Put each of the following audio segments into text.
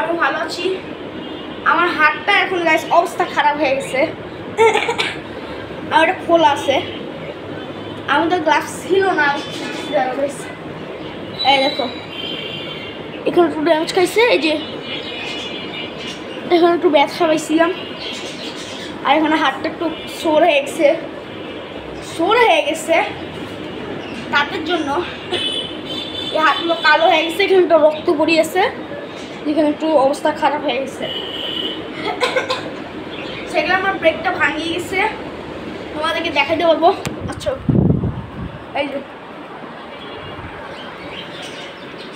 আমি ভালো আছি। আমার হাতটা এখন গাইস অবস্থা খারাপ হয়ে গেছে। আর এটা খোলা আছে, আমি তো গ্লাভস ছিল না। এই দেখো এখানে একটু ড্যামেজ খাইছে, এই যে এখানে একটু ব্যথা পাইছিলাম। আর এখানে হাতটা একটু সোর হয়ে গেছে তাদের জন্য এই হাতগুলো কালো হয়ে গেছে, এখানে একটু রক্ত পড়িয়েছে, এখানে একটু অবস্থা খারাপ হয়ে গেছে। সেগুলো আমার ব্রেকটা ভাঙিয়ে গেছে, তোমাদেরকে দেখাইতে পারবো। আচ্ছা এই যে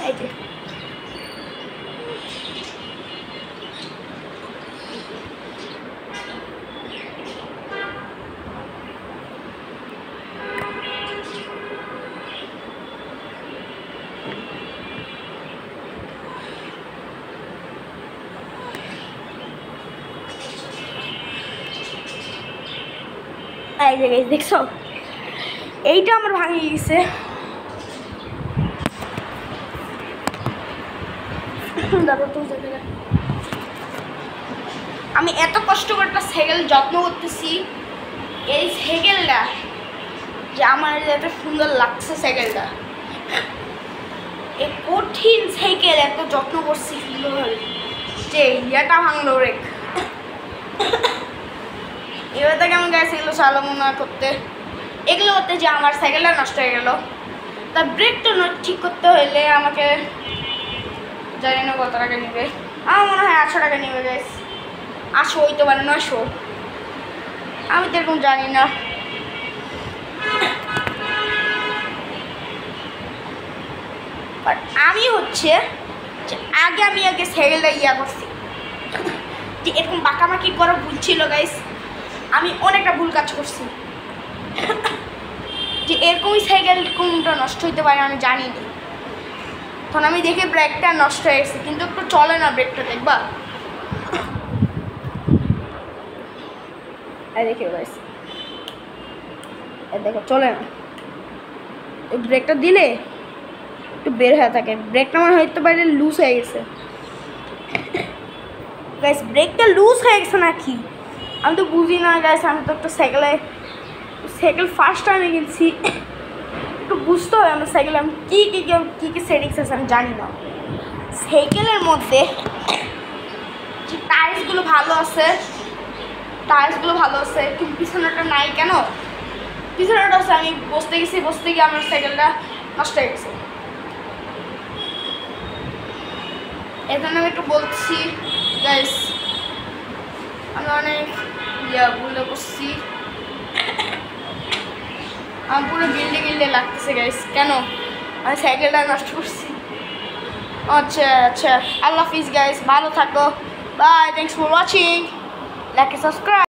এই যে গাইস দেখছো, এইটা আমার ভাঙিয়ে গেছে। আমি এত কষ্ট করে একটা সাইকেল যত্ন করতেছি, এই সাইকেলটা যে আমার এত সুন্দর লাগছে, সাইকেলটা এই কঠিন সাইকেল এত যত্ন করছি সুন্দরভাবে, যে ইয়াটা ভাঙলো রে। এবার থেকে আমি গাইছি এগুলো চালাবো না করতে, এগুলো করতে যে আমার সাইকেলটা নষ্ট হয়ে গেল। তার ব্রেকটা ঠিক করতে হলে আমাকে জানি না কত টাকা নেবে, আমার মনে হয় 800 টাকা নেবে গাইস। 800 হইতে পারে, 900, আমি তো এরকম জানি না। বাট আমি হচ্ছে যে আগে সাইকেলটা ইয়া করছি, যে এরকম বাঁকাবাঁকি করা ভুল ছিল গাইস, আমি অনেকটা ভুল কাজ করছি। যে এরকমই সাইকেল কোনটা নষ্ট হইতে পারে আমি জানি না, তখন আমি দেখে ব্রেকটা নষ্ট হয়ে গেছে, কিন্তু একটু চলে না ব্রেকটা, দেখবা দেখো গাইস, দেখো চলে না, এই ব্রেকটা দিলে একটু বের হয়ে থাকে। ব্রেকটা আমার হইতে পারে লুজ হয়ে গেছে গাইস, ব্রেকটা লুজ হয়ে গেছে নাকি আমি তো বুঝি না গাইস। আমি তো একটা সাইকেল ফার্স্ট টাইমে কিনছি, একটু বুঝতে হবে আমার সাইকেলে আমি কী কী সেটিংস আছে আমি জানি না। সাইকেলের মধ্যে যে টায়ার্সগুলো ভালো আছে, কিন্তু পিছনেটা নাই কেন? পিছনেটা আছে, আমি বসতে গিয়ে আমার সাইকেলটা নষ্ট হয়ে গেছে। এর জন্য আমি একটু বলছি গাইস, আমি অনেক ভুল করছি, আমার পুরো গিল্ডে লাগতেছে গাইস। কেন? আমি সাইকেলটা নষ্ট করছি। আচ্ছা আল্লাহ হাফিজ গাইস, ভালো থাকো, bye, thanks for watching, like subscribe.